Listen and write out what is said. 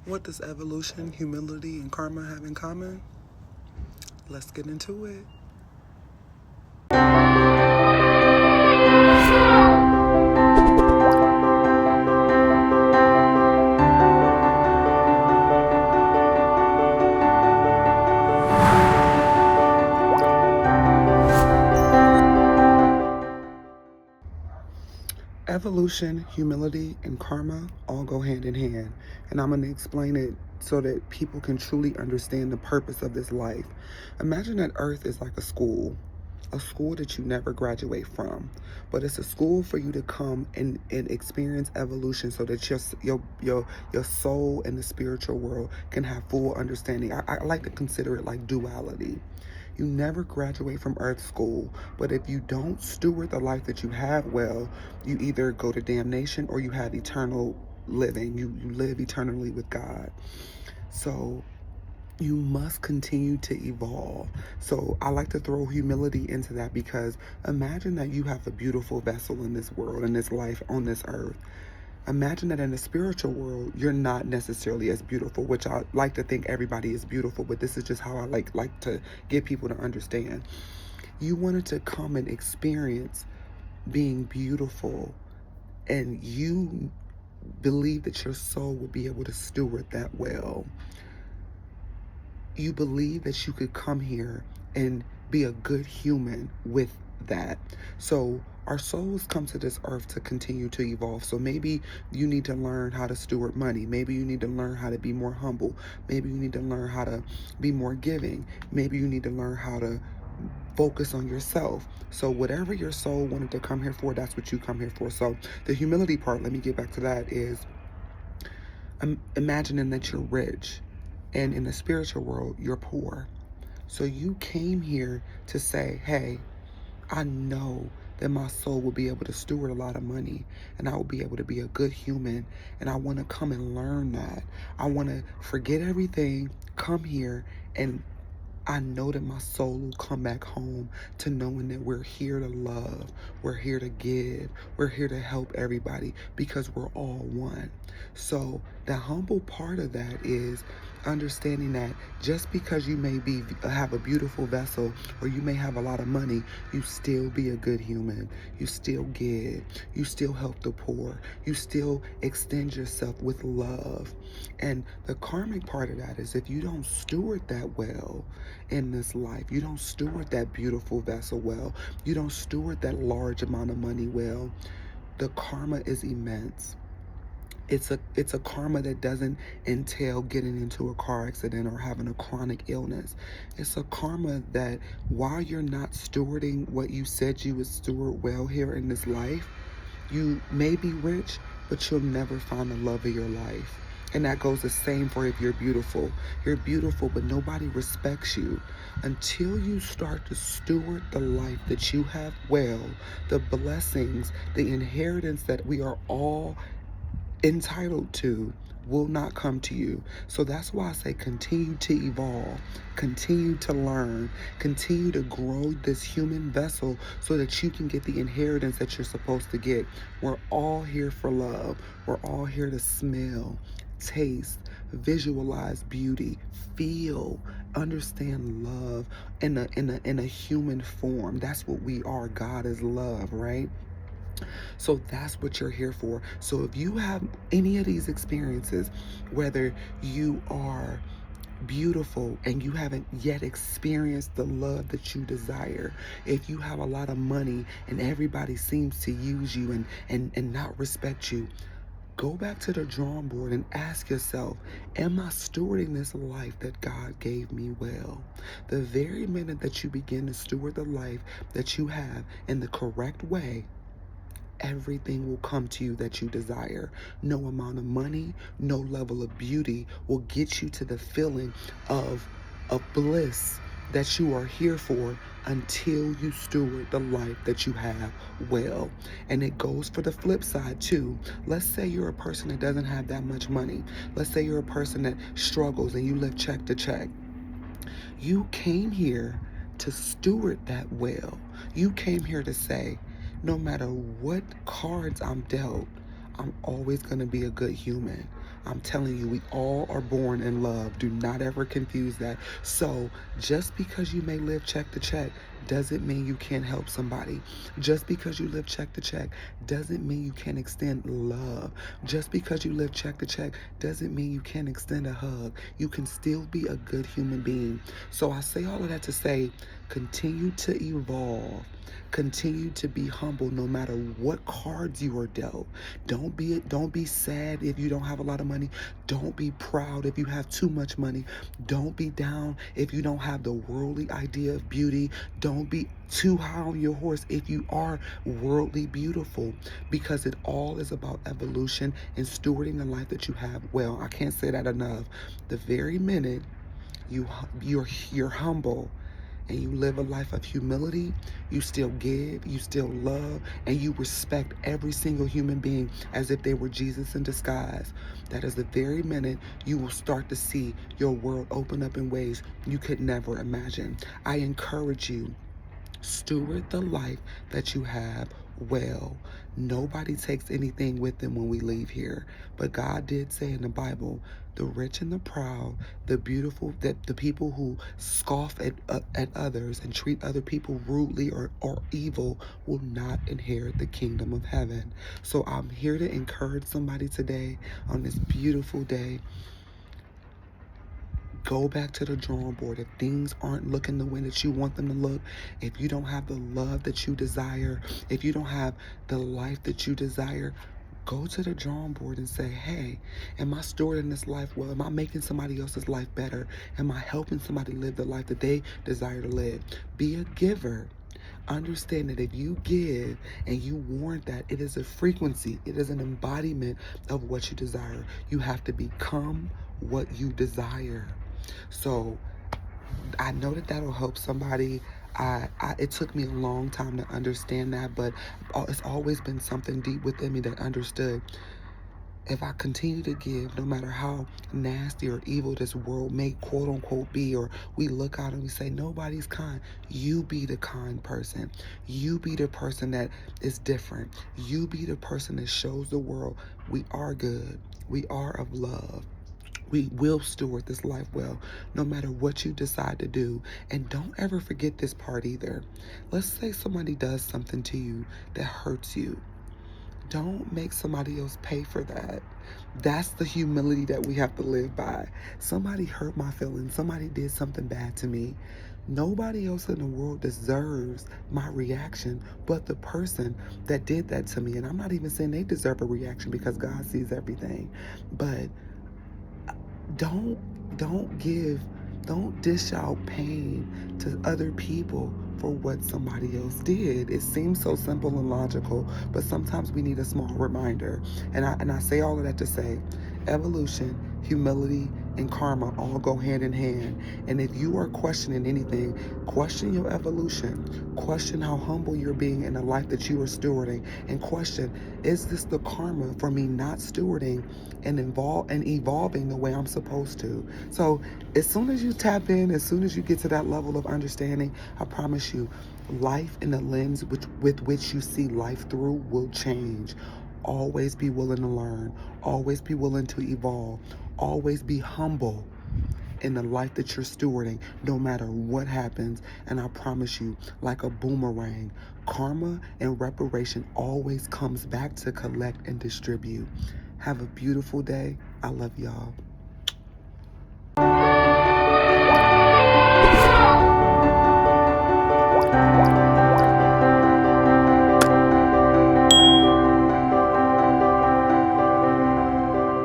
What does evolution, humility, and karma have in common? Let's get into it. Evolution, humility, and karma all go hand in hand. And I'm going to explain it so that people can truly understand the purpose of this life. Imagine that Earth is like a school that you never graduate from. But it's a school for you to come and experience evolution so that your soul and the spiritual world can have full understanding. I like to consider it like duality. You never graduate from earth school, but if you don't steward the life that you have well, you either go to damnation or you have eternal living. You live eternally with God. So you must continue to evolve. So I like to throw humility into that, because imagine that you have a beautiful vessel in this world, in this life, on this earth. Imagine that in the spiritual world, you're not necessarily as beautiful, which I like to think everybody is beautiful, but this is just how I like to get people to understand. You wanted to come and experience being beautiful, and you believe that your soul would be able to steward that well. You believe that you could come here and be a good human with that. So our souls come to this earth to continue to evolve. So maybe you need to learn how to steward money. Maybe you need to learn how to be more humble. Maybe you need to learn how to be more giving. Maybe you need to learn how to focus on yourself. So whatever your soul wanted to come here for, that's what you come here for. So the humility part, let me get back to that, is imagining that you're rich, and in the spiritual world, you're poor. So you came here to say, hey, I know that my soul will be able to steward a lot of money, and I will be able to be a good human, and I want to come and learn that. I want to forget everything, come here, and I know that my soul will come back home to knowing that we're here to love, we're here to give, we're here to help everybody, because we're all one. So the humble part of that is understanding that just because you may have a beautiful vessel, or you may have a lot of money, you still be a good human. You still give. You still help the poor. You still extend yourself with love. And the karmic part of that is, if you don't steward that well in this life, you don't steward that beautiful vessel well, you don't steward that large amount of money well, the karma is immense. It's a karma that doesn't entail getting into a car accident or having a chronic illness. It's a karma that, while you're not stewarding what you said you would steward well here in this life, you may be rich, but you'll never find the love of your life. And that goes the same for if you're beautiful. You're beautiful, but nobody respects you. Until you start to steward the life that you have well, the blessings, the inheritance that we are all entitled to will not come to you. So that's why I say continue to evolve, continue to learn, continue to grow this human vessel so that you can get the inheritance that you're supposed to get. We're all here for love. We're all here to smell, taste, visualize beauty, feel, understand love in a human form. That's what we are. God is love, right? So that's what you're here for. So if you have any of these experiences, whether you are beautiful and you haven't yet experienced the love that you desire, if you have a lot of money and everybody seems to use you and not respect you, go back to the drawing board and ask yourself, am I stewarding this life that God gave me well? The very minute that you begin to steward the life that you have in the correct way, everything will come to you that you desire. No amount of money, no level of beauty will get you to the feeling of bliss that you are here for until you steward the life that you have well. And it goes for the flip side too. Let's say you're a person that doesn't have that much money. Let's say you're a person that struggles and you live check to check. You came here to steward that well. You came here to say, no matter what cards I'm dealt, I'm always going to be a good human. I'm telling you, we all are born in love. Do not ever confuse that. So just because you may live check to check doesn't mean you can't help somebody. Just because you live check to check doesn't mean you can't extend love. Just because you live check to check doesn't mean you can't extend a hug. You can still be a good human being. So I say all of that to say, continue to evolve. Continue to be humble no matter what cards you are dealt. Don't be sad if you don't have a lot of money. Don't be proud if you have too much money. Don't be down if you don't have the worldly idea of beauty. Don't be too high on your horse if you are worldly beautiful, because it all is about evolution and stewarding the life that you have. Well, I can't say that enough. The very minute you're humble and you live a life of humility, you still give, you still love, and you respect every single human being as if they were Jesus in disguise. That is the very minute you will start to see your world open up in ways you could never imagine. I encourage you, steward the life that you have well. Nobody takes anything with them when we leave here. But God did say in the Bible, the rich and the proud, the beautiful, that the people who scoff at others and treat other people rudely or evil will not inherit the kingdom of heaven. So I'm here to encourage somebody today on this beautiful day. Go back to the drawing board. If things aren't looking the way that you want them to look, if you don't have the love that you desire, if you don't have the life that you desire, go to the drawing board and say, hey, am I stewarding this life well? Am I making somebody else's life better? Am I helping somebody live the life that they desire to live? Be a giver. Understand that if you give and you warrant that, it is a frequency, it is an embodiment of what you desire. You have to become what you desire. So I know that that'll help somebody. It took me a long time to understand that, but it's always been something deep within me that understood. If I continue to give, no matter how nasty or evil this world may quote unquote be, or we look out and we say nobody's kind, you be the kind person. You be the person that is different. You be the person that shows the world we are good. We are of love. We will steward this life well, no matter what you decide to do. And don't ever forget this part either. Let's say somebody does something to you that hurts you. Don't make somebody else pay for that. That's the humility that we have to live by. Somebody hurt my feelings. Somebody did something bad to me. Nobody else in the world deserves my reaction but the person that did that to me. And I'm not even saying they deserve a reaction, because God sees everything. But don't don't dish out pain to other people for what somebody else did. It seems so simple and logical, but sometimes we need a small reminder. And I say all of that to say, evolution, humility, and karma all go hand in hand. And if you are questioning anything, question your evolution. Question how humble you're being in the life that you are stewarding. And question, is this the karma for me not stewarding and evolving the way I'm supposed to? So as soon as you tap in, as soon as you get to that level of understanding, I promise you, life and the lens with which you see life through will change. Always be willing to learn. Always be willing to evolve. Always be humble in the life that you're stewarding, no matter what happens. And I promise you, like a boomerang, karma and reparation always comes back to collect and distribute. Have a beautiful day. I love y'all.